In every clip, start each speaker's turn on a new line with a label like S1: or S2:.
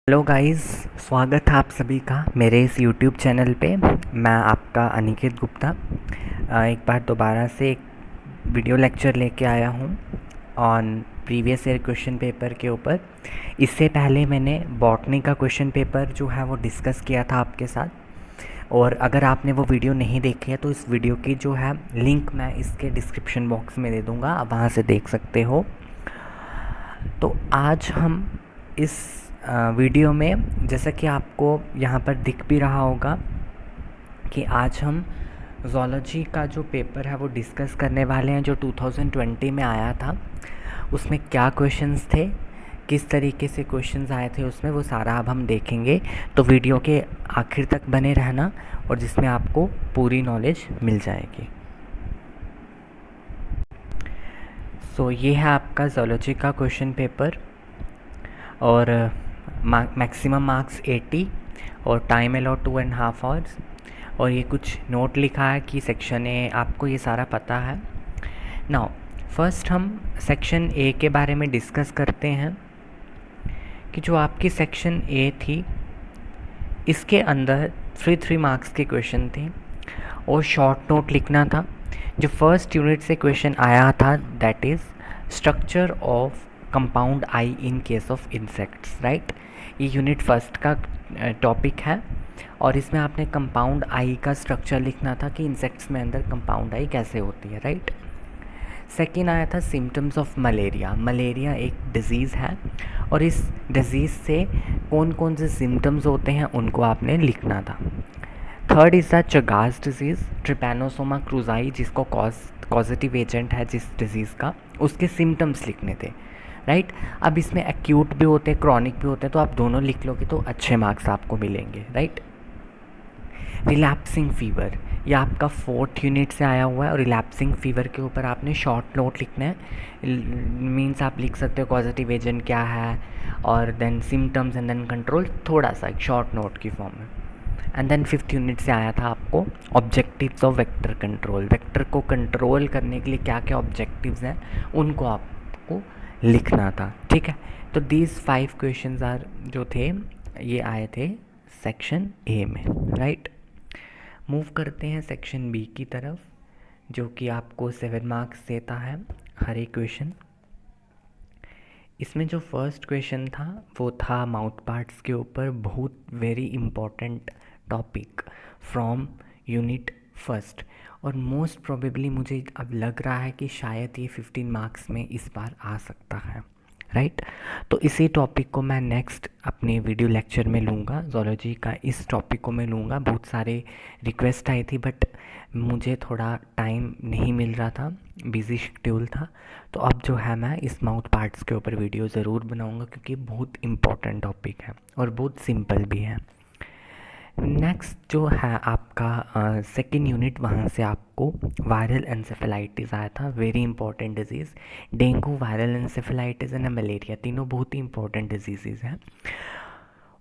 S1: Hello guys, स्वागत है आप सभी का मेरे इस यूट्यूब चैनल पे। मैं आपका अनिकेत गुप्ता एक बार दोबारा से एक वीडियो लेक्चर लेके आया हूँ on previous year question paper के ऊपर। इससे पहले मैंने बॉटनी का क्वेश्चन पेपर जो है वो डिस्कस किया था आपके साथ, और अगर आपने वो वीडियो नहीं देखी है तो इस वीडियो की जो है लिंक मैं इसके डिस्क्रिप्शन बॉक्स में दे दूँगा, आप वहाँ से देख सकते हो। तो आज हम इस वीडियो में, जैसा कि आपको यहाँ पर दिख भी रहा होगा, कि आज हम ज़ूलॉजी का जो पेपर है वो डिस्कस करने वाले हैं, जो 2020 में आया था। उसमें क्या क्वेश्चंस थे, किस तरीके से क्वेश्चंस आए थे उसमें, वो सारा अब हम देखेंगे। तो वीडियो के आखिर तक बने रहना, और जिसमें आपको पूरी नॉलेज मिल जाएगी। सो ये है आपका ज़ूलॉजी का क्वेश्चन पेपर, और मैक्सिमम मार्क्स 80 और टाइम अलॉट 2.5 आवर्स। और ये कुछ नोट लिखा है कि सेक्शन ए, आपको ये सारा पता है। नाउ फर्स्ट हम सेक्शन ए के बारे में डिस्कस करते हैं कि जो आपकी सेक्शन ए थी, इसके अंदर 3 मार्क्स के क्वेश्चन थे और शॉर्ट नोट लिखना था। जो फर्स्ट यूनिट से क्वेश्चन आया था, that is structure of compound I in case of insects, right. ये यूनिट फर्स्ट का टॉपिक है, और इसमें आपने कंपाउंड आई का स्ट्रक्चर लिखना था कि इंसेक्ट्स में अंदर कंपाउंड आई कैसे होती है, राइट। सेकेंड आया था सिम्टम्स ऑफ मलेरिया। मलेरिया एक डिज़ीज़ है, और इस डिज़ीज़ से कौन कौन से सिम्टम्स होते हैं उनको आपने लिखना था। Third is the Chagas disease, trypanosoma cruzi, जिसको कॉजेटिव एजेंट है जिस डिज़ीज़ का, उसके सिम्टम्स लिखने थे, राइट। अब इसमें एक्यूट भी होते हैं, क्रॉनिक भी होते हैं, तो आप दोनों लिख लोगे तो अच्छे मार्क्स आपको मिलेंगे, राइट। रिलैप्सिंग फ़ीवर, ये आपका 4th यूनिट से आया हुआ है, और रिलैप्सिंग फ़ीवर के ऊपर आपने शॉर्ट नोट लिखना है। मीन्स आप लिख सकते हो पॉजिटिव एजेंट क्या है, और then symptoms and then control, थोड़ा सा एक शॉर्ट नोट की फॉर्म में। एंड देन 5th यूनिट से आया था आपको objectives of vector control. Vector को कंट्रोल करने के लिए क्या क्या ऑब्जेक्टिव्स हैं उनको आपको लिखना था, ठीक है। तो दीज 5 क्वेश्चंस आर जो थे, ये आए थे सेक्शन ए में, राइट। मूव करते हैं सेक्शन बी की तरफ, जो कि आपको 7 मार्क्स देता है हर एक क्वेश्चन। इसमें जो फर्स्ट क्वेश्चन था वो था माउथ पार्ट्स के ऊपर, बहुत very important topic from unit first, और मोस्ट प्रोबेबली मुझे अब लग रहा है कि शायद ये 15 मार्क्स में इस बार आ सकता है, राइट। तो इसी टॉपिक को मैं नेक्स्ट अपने वीडियो लेक्चर में लूँगा, ज़ूलॉजी का इस टॉपिक को मैं लूँगा। बहुत सारे रिक्वेस्ट आई थी, बट मुझे थोड़ा टाइम नहीं मिल रहा था, बिज़ी शेड्यूल था। तो अब जो है मैं इस माउथ पार्ट्स के ऊपर वीडियो ज़रूर बनाऊँगा, क्योंकि बहुत इम्पॉर्टेंट टॉपिक है और बहुत सिंपल भी है। नेक्स्ट जो है आपका सेकेंड यूनिट, वहाँ से आपको वायरल एनसेफेलाइटिस आया था, very important disease. Dengue, viral encephalitis and malaria, तीनों बहुत ही इंपॉर्टेंट डिजीज़ हैं,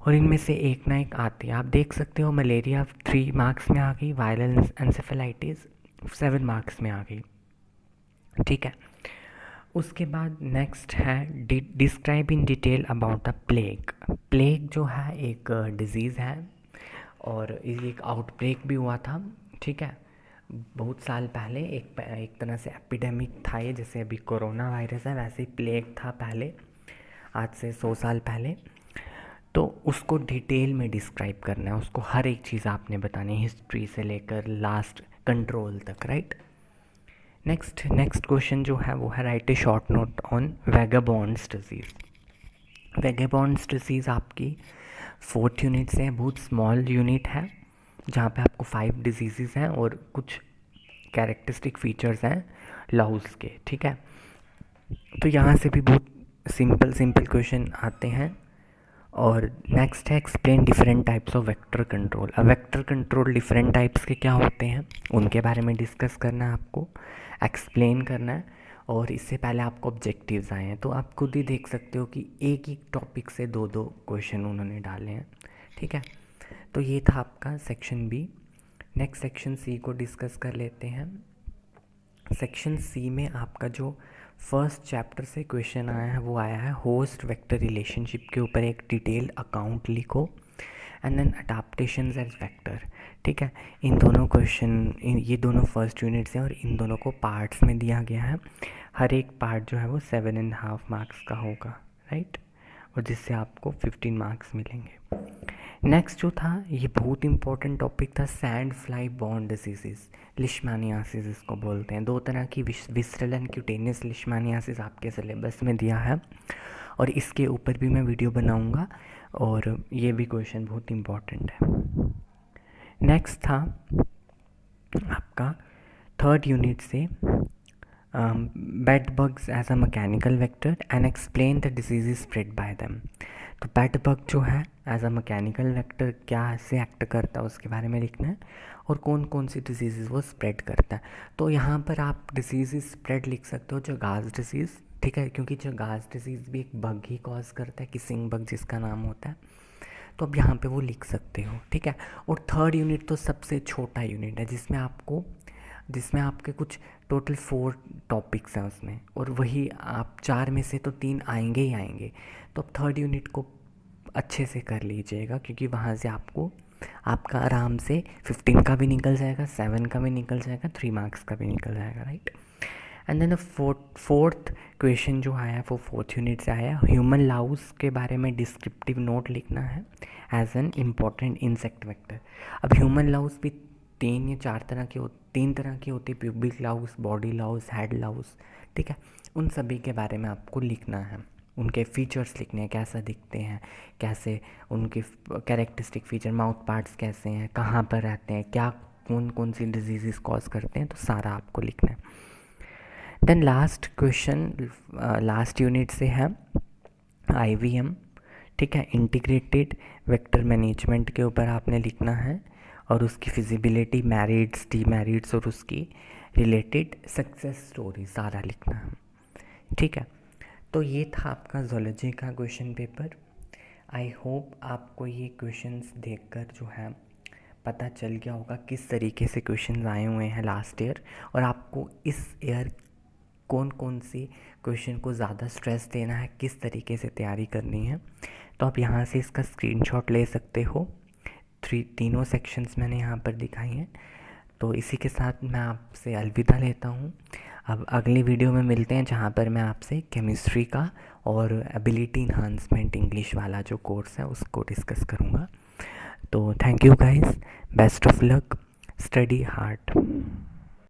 S1: और इनमें से एक ना एक आती है। आप देख सकते हो मलेरिया 3 मार्क्स में आ गई, वायरल एनसेफेलाइटिस 7 मार्क्स में आ गई, ठीक है। उसके बाद नेक्स्ट है describe in detail about the plague. Plague जो है एक डिज़ीज़ है, और ये एक आउटब्रेक भी हुआ था, ठीक है, बहुत साल पहले। एक तरह से एपिडेमिक था ये, जैसे अभी कोरोना वायरस है वैसे ही प्लेग था पहले, आज से 100 साल पहले। तो उसको डिटेल में डिस्क्राइब करना है, उसको हर एक चीज़ आपने बतानी है, हिस्ट्री से लेकर लास्ट कंट्रोल तक, राइट। नेक्स्ट क्वेश्चन जो है वो है right a short note on vagabonds disease. Vagabonds disease आपकी 4th यूनिट से है, बहुत स्मॉल यूनिट है, जहाँ पे आपको 5 डिजीज़ हैं और कुछ कैरेक्टरिस्टिक फीचर्स हैं लाउस के, ठीक है। तो यहाँ से भी बहुत सिंपल क्वेश्चन आते हैं। और नेक्स्ट है explain different types of vector control. अब वेक्टर कंट्रोल डिफरेंट टाइप्स के क्या होते हैं उनके बारे में डिस्कस करना है, आपको एक्सप्लेन करना है, और इससे पहले आपको ऑब्जेक्टिव्स आए हैं, तो आप खुद ही देख सकते हो कि एक ही टॉपिक से 2 क्वेश्चन उन्होंने डाले हैं, ठीक है। तो ये था आपका section B. Next section C को डिस्कस कर लेते हैं। सेक्शन सी में आपका जो फर्स्ट चैप्टर से क्वेश्चन आया है, वो आया है होस्ट वेक्टर रिलेशनशिप के ऊपर एक डिटेल अकाउंट लिखो and then adaptations as vector. ठीक है, इन दोनों क्वेश्चन, ये दोनों फर्स्ट यूनिट्स हैं और इन दोनों को पार्ट्स में दिया गया है। हर एक पार्ट जो है वो 7.5 मार्क्स का होगा, राइट, और जिससे आपको 15 मार्क्स मिलेंगे। नेक्स्ट जो था, ये बहुत इंपॉर्टेंट टॉपिक था, सैंड फ्लाई बॉर्न डिजीज़, लिशमानियासिस इसको बोलते हैं। 2 तरह की विसरल एंड क्यूटेनियस लिशमानियासिस आपके सिलेबस में दिया है और इसके ऊपर भी मैं वीडियो बनाऊंगा और ये भी क्वेश्चन बहुत इंपॉर्टेंट है। नेक्स्ट था आपका थर्ड यूनिट से bed bugs as a mechanical vector and explain the disease spread by them. तो बेड बग जो है एज अ मैकेनिकल वेक्टर क्या से एक्ट करता है उसके बारे में लिखना है और कौन कौन सी डिजीज़ वो स्प्रेड करता है। तो यहाँ पर आप डिजीज़ स्प्रेड लिख सकते हो, जगाज डिजीज़, ठीक है, क्योंकि जगाज डिजीज़ भी एक बग ही कॉज करता है, किसिंग बग जिसका नाम होता है, तो अब यहाँ पे वो लिख सकते हो, ठीक है। और थर्ड यूनिट तो सबसे छोटा यूनिट है जिसमें आपके कुछ टोटल 4 टॉपिक्स हैं उसमें, और वही आप 4 में से तो 3 आएंगे ही आएंगे। तो अब थर्ड यूनिट को अच्छे से कर लीजिएगा क्योंकि वहाँ से आपका आराम से 15 का भी निकल जाएगा, 7 का भी निकल जाएगा, 3 मार्क्स का भी निकल जाएगा, right. And then fourth question जो आया वो फोर्थ यूनिट से आया, ह्यूमन लाउस के बारे में डिस्क्रिप्टिव नोट लिखना है as an important insect vector. अब ह्यूमन लाउस भी 3 या 4 तरह की 3 तरह की होती है, pubic Laue's, body Laue's, head Laue's, ठीक है। उन सभी के बारे में आपको लिखना है, उनके फीचर्स लिखने हैं, कैसा दिखते हैं, कैसे उनके कैरेक्टरिस्टिक फीचर, माउथ पार्ट्स कैसे हैं, कहाँ पर रहते हैं, क्या कौन कौन सी डिजीज़ कॉज करते हैं, तो सारा आपको लिखना है। Then last question last unit से है IVM, ठीक है, इंटीग्रेटेड वेक्टर मैनेजमेंट के ऊपर आपने लिखना है और उसकी फिजिबिलिटी, मैरिड्स, डीमेरिड्स और उसकी रिलेटेड सक्सेस स्टोरी सारा लिखना है, ठीक है। तो ये था आपका ज़ूलॉजी का क्वेश्चन पेपर। आई होप आपको ये क्वेश्चंस देखकर जो है पता चल गया होगा किस तरीके से क्वेश्चंस आए हुए हैं लास्ट ईयर, और आपको इस ईयर कौन कौन सी क्वेश्चन को ज़्यादा स्ट्रेस देना है, किस तरीके से तैयारी करनी है। तो आप यहाँ से इसका स्क्रीनशॉट ले सकते हो। तीनों सेक्शंस मैंने यहाँ पर दिखाई हैं। तो इसी के साथ मैं आपसे अलविदा लेता हूँ। अब अगली वीडियो में मिलते हैं जहाँ पर मैं आपसे केमिस्ट्री का और एबिलिटी इन्हांसमेंट इंग्लिश वाला जो कोर्स है उसको डिस्कस करूँगा। तो thank you guys, best of luck, study hard.